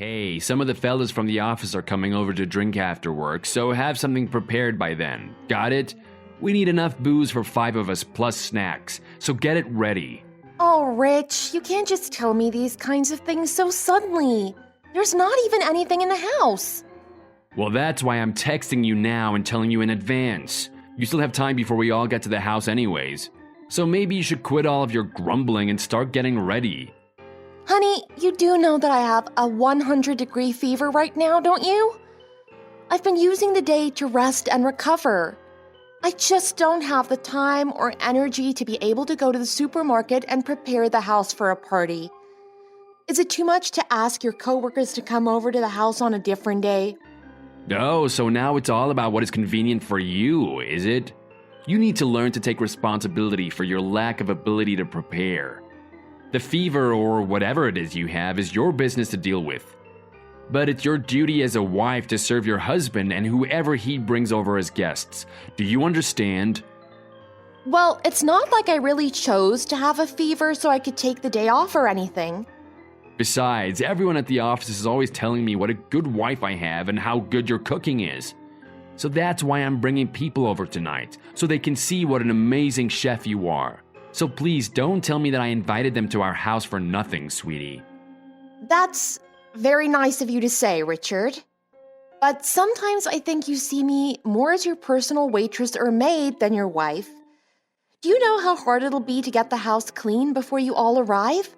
Hey, some of the fellas from the office are coming over to drink after work, so have something prepared by then. Got it? We need enough booze for 5 of us plus snacks, so get it ready. Oh, Rich, you can't just tell me these kinds of things so suddenly. There's not even anything in the house. Well, that's why I'm texting you now and telling you in advance. You still have time before we all get to the house anyways. So maybe you should quit all of your grumbling and start getting ready. Honey, you do know that I have a 100-degree fever right now, don't you? I've been using the day to rest and recover. I just don't have the time or energy to be able to go to the supermarket and prepare the house for a party. Is it too much to ask your coworkers to come over to the house on a different day? Oh, so now it's all about what is convenient for you, is it? You need to learn to take responsibility for your lack of ability to prepare. The fever or whatever it is you have is your business to deal with. But it's your duty as a wife to serve your husband and whoever he brings over as guests. Do you understand? Well, it's not like I really chose to have a fever so I could take the day off or anything. Besides, everyone at the office is always telling me what a good wife I have and how good your cooking is. So that's why I'm bringing people over tonight, so they can see what an amazing chef you are. So please don't tell me that I invited them to our house for nothing, sweetie. That's very nice of you to say, Richard. But sometimes I think you see me more as your personal waitress or maid than your wife. Do you know how hard it'll be to get the house clean before you all arrive?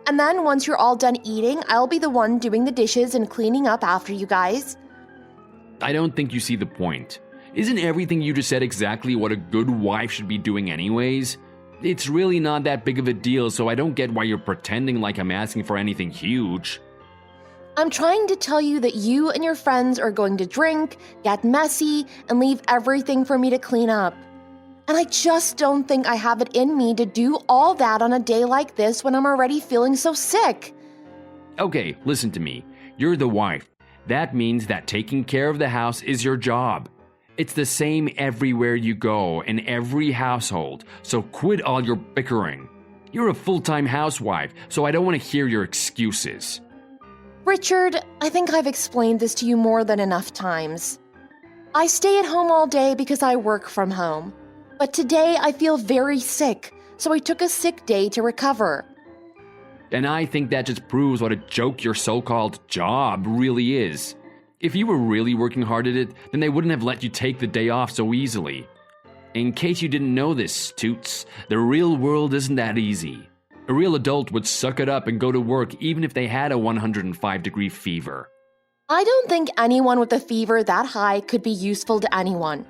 And then once you're all done eating, I'll be the one doing the dishes and cleaning up after you guys. I don't think you see the point. Isn't everything you just said exactly what a good wife should be doing anyways? It's really not that big of a deal, so I don't get why you're pretending like I'm asking for anything huge. I'm trying to tell you that you and your friends are going to drink, get messy, and leave everything for me to clean up. And I just don't think I have it in me to do all that on a day like this when I'm already feeling so sick. Okay, listen to me. You're the wife. That means that taking care of the house is your job. It's the same everywhere you go, in every household, so quit all your bickering. You're a full-time housewife, so I don't want to hear your excuses. Richard, I think I've explained this to you more than enough times. I stay at home all day because I work from home. But today I feel very sick, so I took a sick day to recover. And I think that just proves what a joke your so-called job really is. If you were really working hard at it, then they wouldn't have let you take the day off so easily. In case you didn't know this, Toots, the real world isn't that easy. A real adult would suck it up and go to work even if they had a 105-degree fever. I don't think anyone with a fever that high could be useful to anyone.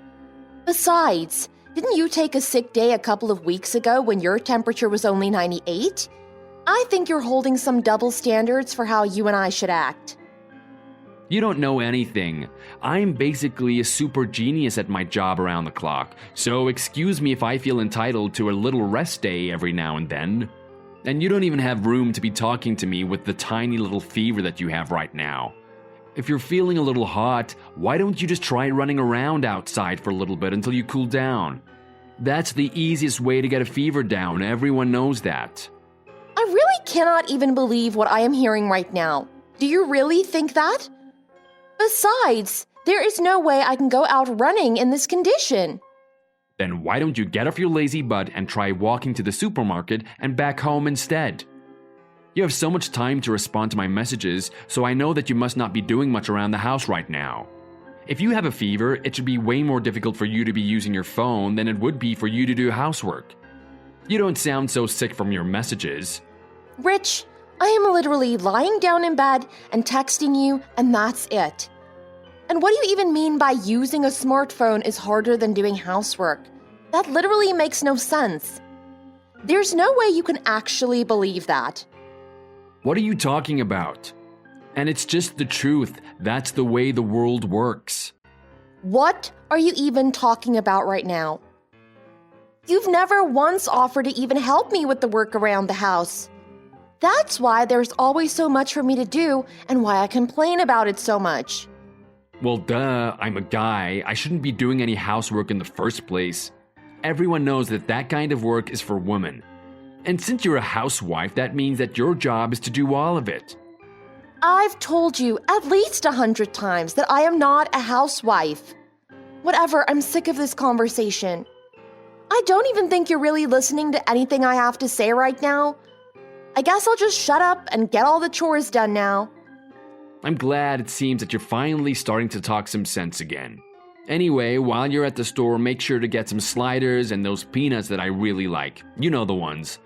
Besides, didn't you take a sick day a couple of weeks ago when your temperature was only 98? I think you're holding some double standards for how you and I should act. You don't know anything. I'm basically a super genius at my job around the clock, so excuse me if I feel entitled to a little rest day every now and then. And you don't even have room to be talking to me with the tiny little fever that you have right now. If you're feeling a little hot, why don't you just try running around outside for a little bit until you cool down? That's the easiest way to get a fever down, everyone knows that. I really cannot even believe what I am hearing right now. Do you really think that? Besides, there is no way I can go out running in this condition. Then why don't you get off your lazy butt and try walking to the supermarket and back home instead? You have so much time to respond to my messages, so I know that you must not be doing much around the house right now. If you have a fever, it should be way more difficult for you to be using your phone than it would be for you to do housework. You don't sound so sick from your messages. Rich, I am literally lying down in bed and texting you, and that's it. And what do you even mean by using a smartphone is harder than doing housework? That literally makes no sense. There's no way you can actually believe that. What are you talking about? And it's just the truth. That's the way the world works. What are you even talking about right now? You've never once offered to even help me with the work around the house. That's why there's always so much for me to do and why I complain about it so much. Well, duh, I'm a guy. I shouldn't be doing any housework in the first place. Everyone knows that that kind of work is for women. And since you're a housewife, that means that your job is to do all of it. I've told you at least 100 times that I am not a housewife. Whatever, I'm sick of this conversation. I don't even think you're really listening to anything I have to say right now. I guess I'll just shut up and get all the chores done now. I'm glad it seems that you're finally starting to talk some sense again. Anyway, while you're at the store, make sure to get some sliders and those peanuts that I really like. You know the ones.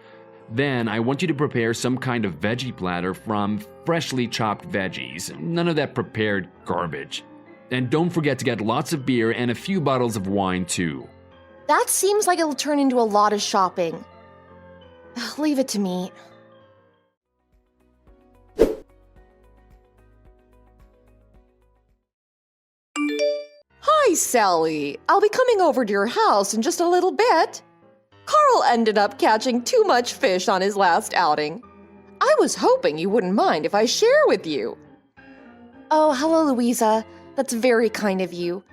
Then I want you to prepare some kind of veggie platter from freshly chopped veggies. None of that prepared garbage. And don't forget to get lots of beer and a few bottles of wine too. That seems like it'll turn into a lot of shopping. Leave it to me. Hi, Sally. I'll be coming over to your house in just a little bit. Carl ended up catching too much fish on his last outing. I was hoping you wouldn't mind if I share with you. Oh, hello, Louisa. That's very kind of you.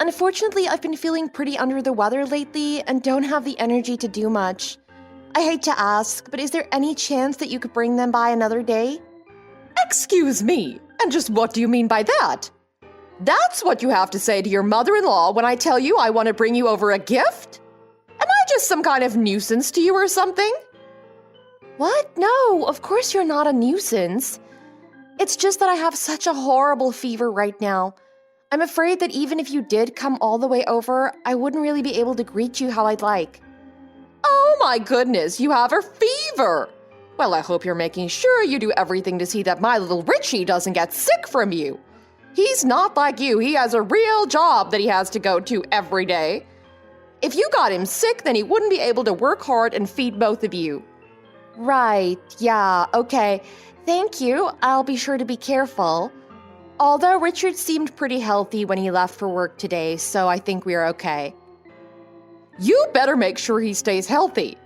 Unfortunately, I've been feeling pretty under the weather lately and don't have the energy to do much. I hate to ask, but is there any chance that you could bring them by another day? Excuse me, and just what do you mean by that? That's what you have to say to your mother-in-law when I tell you I want to bring you over a gift? Am I just some kind of nuisance to you or something? What? No, of course you're not a nuisance. It's just that I have such a horrible fever right now. I'm afraid that even if you did come all the way over, I wouldn't really be able to greet you how I'd like. Oh my goodness, you have a fever! Well, I hope you're making sure you do everything to see that my little Richie doesn't get sick from you. He's not like you. He has a real job that he has to go to every day. If you got him sick, then he wouldn't be able to work hard and feed both of you. Right, yeah, okay. Thank you. I'll be sure to be careful. Although Richard seemed pretty healthy when he left for work today, so I think we're okay. You better make sure he stays healthy.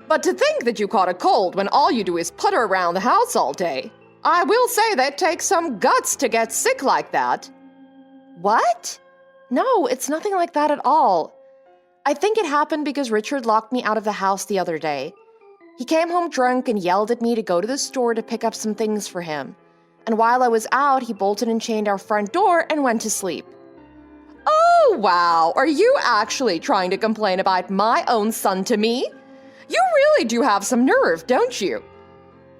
But to think that you caught a cold when all you do is putter around the house all day. I will say that takes some guts to get sick like that. What? No, it's nothing like that at all. I think it happened because Richard locked me out of the house the other day. He came home drunk and yelled at me to go to the store to pick up some things for him. And while I was out, he bolted and chained our front door and went to sleep. Oh, wow. Are you actually trying to complain about my own son to me? You really do have some nerve, don't you?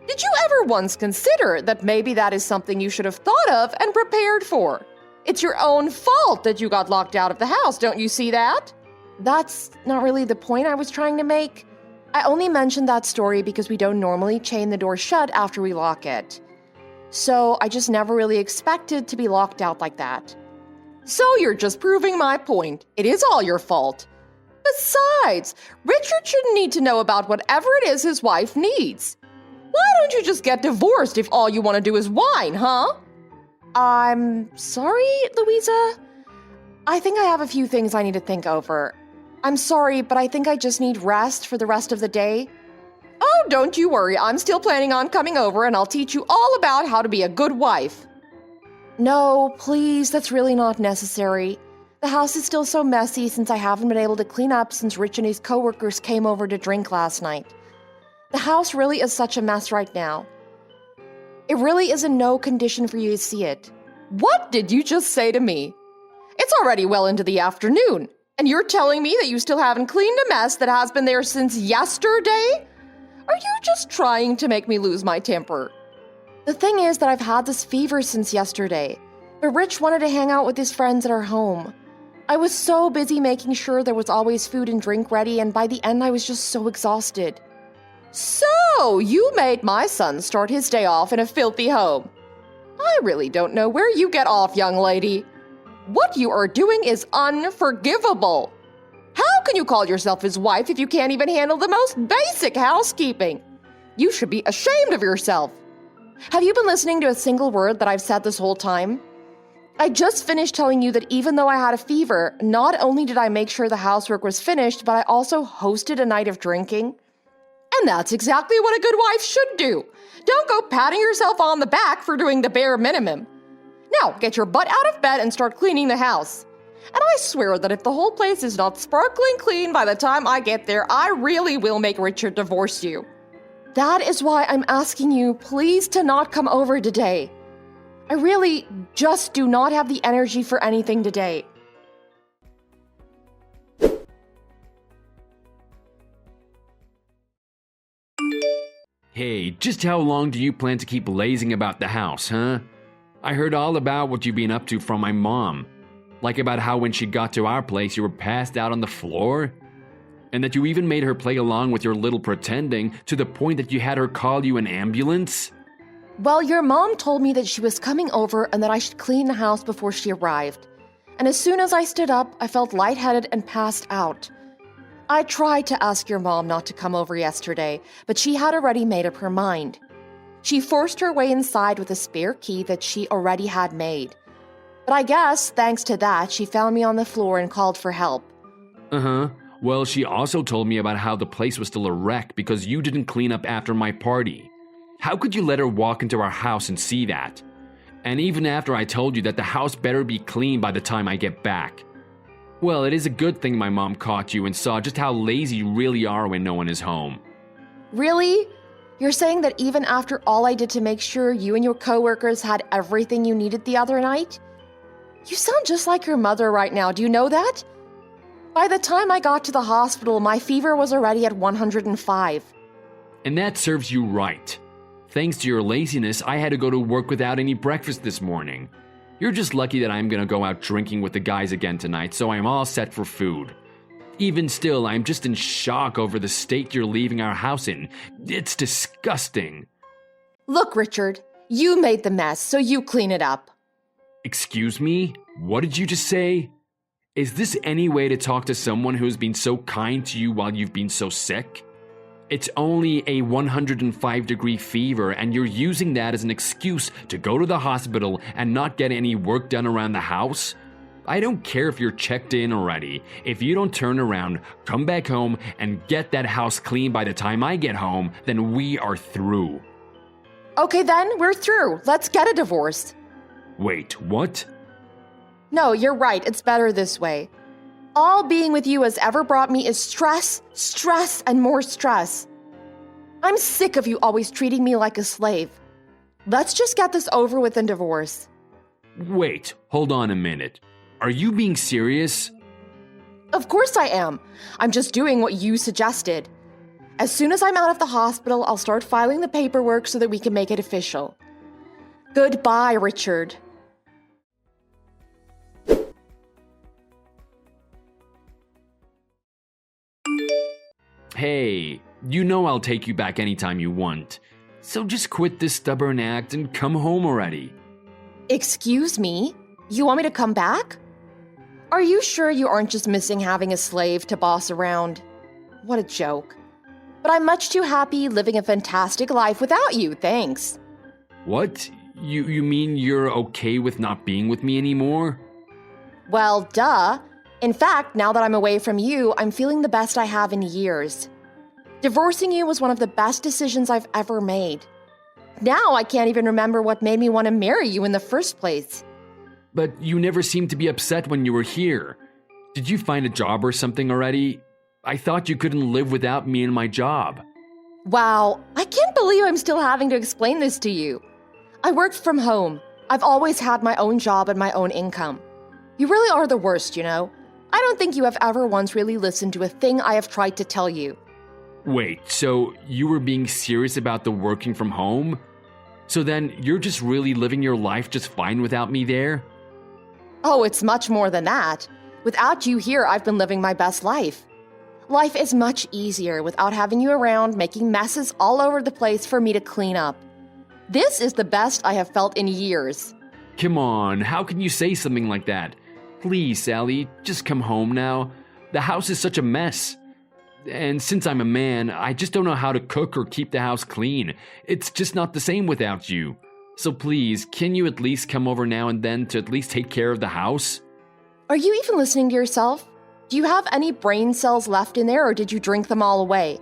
Did you ever once consider that maybe that is something you should have thought of and prepared for? It's your own fault that you got locked out of the house, don't you see that? That's not really the point I was trying to make. I only mentioned that story because we don't normally chain the door shut after we lock it. So I just never really expected to be locked out like that. So you're just proving my point. It is all your fault. Besides, Richard shouldn't need to know about whatever it is his wife needs. Why don't you just get divorced if all you want to do is whine, huh? I'm sorry, Louisa. I think I have a few things I need to think over. I'm sorry, but I think I just need rest for the rest of the day. Oh, don't you worry. I'm still planning on coming over and I'll teach you all about how to be a good wife. No, please, that's really not necessary. The house is still so messy since I haven't been able to clean up since Rich and his coworkers came over to drink last night. The house really is such a mess right now. It really is in no condition for you to see it. What did you just say to me? It's already well into the afternoon, and you're telling me that you still haven't cleaned a mess that has been there since yesterday? Are you just trying to make me lose my temper? The thing is that I've had this fever since yesterday, but Rich wanted to hang out with his friends at our home. I was so busy making sure there was always food and drink ready, and by the end I was just so exhausted. So, you made my son start his day off in a filthy home. I really don't know where you get off, young lady. What you are doing is unforgivable. How can you call yourself his wife if you can't even handle the most basic housekeeping? You should be ashamed of yourself. Have you been listening to a single word that I've said this whole time? I just finished telling you that even though I had a fever, not only did I make sure the housework was finished, but I also hosted a night of drinking. And that's exactly what a good wife should do. Don't go patting yourself on the back for doing the bare minimum. Now, get your butt out of bed and start cleaning the house. And I swear that if the whole place is not sparkling clean by the time I get there, I really will make Richard divorce you. That is why I'm asking you, please, to not come over today. I really just do not have the energy for anything today. Hey, just how long do you plan to keep lazing about the house, huh? I heard all about what you've been up to from my mom. Like about how when she got to our place you were passed out on the floor? And that you even made her play along with your little pretending to the point that you had her call you an ambulance? Well, your mom told me that she was coming over and that I should clean the house before she arrived. And as soon as I stood up, I felt lightheaded and passed out. I tried to ask your mom not to come over yesterday, but she had already made up her mind. She forced her way inside with a spare key that she already had made. But I guess, thanks to that, she found me on the floor and called for help. Uh-huh. Well, she also told me about how the place was still a wreck because you didn't clean up after my party. How could you let her walk into our house and see that? And even after I told you that the house better be clean by the time I get back. Well, it is a good thing my mom caught you and saw just how lazy you really are when no one is home. Really? You're saying that even after all I did to make sure you and your coworkers had everything you needed the other night? You sound just like your mother right now, do you know that? By the time I got to the hospital, my fever was already at 105. And that serves you right. Thanks to your laziness, I had to go to work without any breakfast this morning. You're just lucky that I'm gonna go out drinking with the guys again tonight, so I'm all set for food. Even still, I'm just in shock over the state you're leaving our house in. It's disgusting. Look, Richard, you made the mess, so you clean it up. Excuse me? What did you just say? Is this any way to talk to someone who's been so kind to you while you've been so sick? It's only a 105-degree fever, and you're using that as an excuse to go to the hospital and not get any work done around the house? I don't care if you're checked in already. If you don't turn around, come back home, and get that house clean by the time I get home, then we are through. Okay then, we're through. Let's get a divorce. Wait, what? No, you're right. It's better this way. All being with you has ever brought me is stress, stress, and more stress. I'm sick of you always treating me like a slave. Let's just get this over with and divorce. Wait, hold on a minute. Are you being serious? Of course I am. I'm just doing what you suggested. As soon as I'm out of the hospital, I'll start filing the paperwork so that we can make it official. Goodbye, Richard. Hey, you know I'll take you back anytime you want. So just quit this stubborn act and come home already. Excuse me? You want me to come back? Are you sure you aren't just missing having a slave to boss around? What a joke. But I'm much too happy living a fantastic life without you, thanks. What? You mean you're okay with not being with me anymore? Well, duh. In fact, now that I'm away from you, I'm feeling the best I have in years. Divorcing you was one of the best decisions I've ever made. Now I can't even remember what made me want to marry you in the first place. But you never seemed to be upset when you were here. Did you find a job or something already? I thought you couldn't live without me and my job. Wow, I can't believe I'm still having to explain this to you. I worked from home. I've always had my own job and my own income. You really are the worst, you know. I don't think you have ever once really listened to a thing I have tried to tell you. Wait, so you were being serious about the working from home? So then you're just really living your life just fine without me there? Oh, it's much more than that. Without you here, I've been living my best life. Life is much easier without having you around making messes all over the place for me to clean up. This is the best I have felt in years. Come on, how can you say something like that? Please, Sally, just come home now. The house is such a mess. And since I'm a man, I just don't know how to cook or keep the house clean. It's just not the same without you. So please, can you at least come over now and then to at least take care of the house? Are you even listening to yourself? Do you have any brain cells left in there, or did you drink them all away?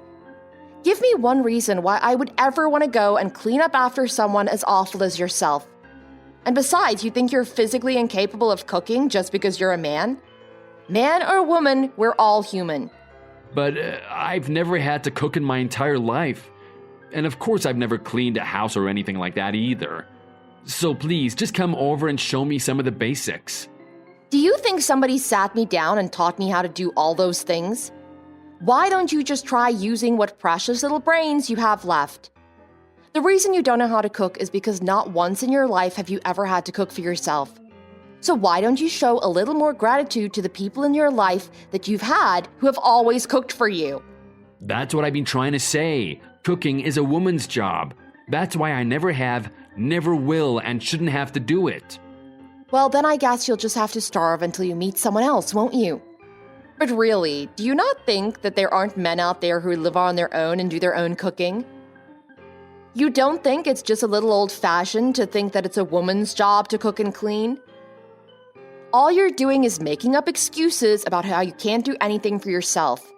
Give me one reason why I would ever want to go and clean up after someone as awful as yourself. And besides, you think you're physically incapable of cooking just because you're a man? Man or woman, we're all human. But I've never had to cook in my entire life. And of course I've never cleaned a house or anything like that either. So please, just come over and show me some of the basics. Do you think somebody sat me down and taught me how to do all those things? Why don't you just try using what precious little brains you have left? The reason you don't know how to cook is because not once in your life have you ever had to cook for yourself. So why don't you show a little more gratitude to the people in your life that you've had who have always cooked for you? That's what I've been trying to say. Cooking is a woman's job. That's why I never have, never will, and shouldn't have to do it. Well, then I guess you'll just have to starve until you meet someone else, won't you? But really, do you not think that there aren't men out there who live on their own and do their own cooking? You don't think it's just a little old-fashioned to think that it's a woman's job to cook and clean? All you're doing is making up excuses about how you can't do anything for yourself.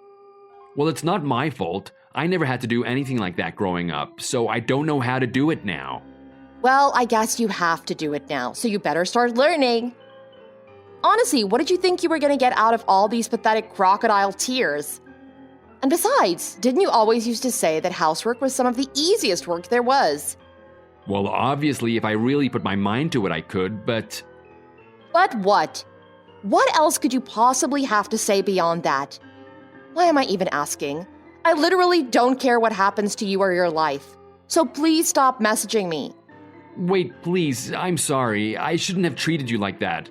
Well, it's not my fault. I never had to do anything like that growing up, so I don't know how to do it now. Well, I guess you have to do it now, so you better start learning. Honestly, what did you think you were going to get out of all these pathetic crocodile tears? And besides, didn't you always used to say that housework was some of the easiest work there was? Well, obviously, if I really put my mind to it, I could, but... But what? What else could you possibly have to say beyond that? Why am I even asking? I literally don't care what happens to you or your life. So please stop messaging me. Wait, please, I'm sorry. I shouldn't have treated you like that.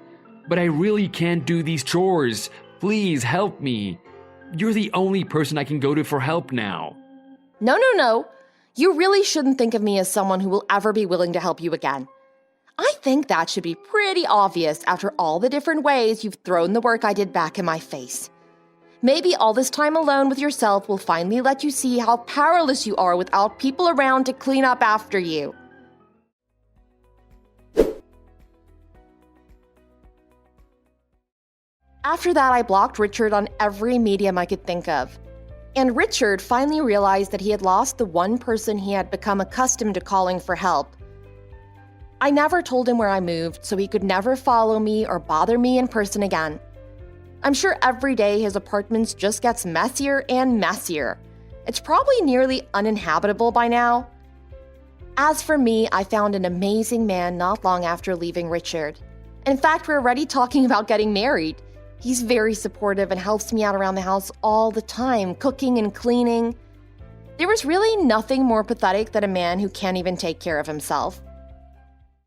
But I really can't do these chores. Please help me. You're the only person I can go to for help now. No. You really shouldn't think of me as someone who will ever be willing to help you again. I think that should be pretty obvious after all the different ways you've thrown the work I did back in my face. Maybe all this time alone with yourself will finally let you see how powerless you are without people around to clean up after you. After that, I blocked Richard on every medium I could think of. And Richard finally realized that he had lost the one person he had become accustomed to calling for help. I never told him where I moved, so he could never follow me or bother me in person again. I'm sure every day his apartment just gets messier and messier. It's probably nearly uninhabitable by now. As for me, I found an amazing man not long after leaving Richard. In fact, we're already talking about getting married. He's very supportive and helps me out around the house all the time, cooking and cleaning. There is really nothing more pathetic than a man who can't even take care of himself.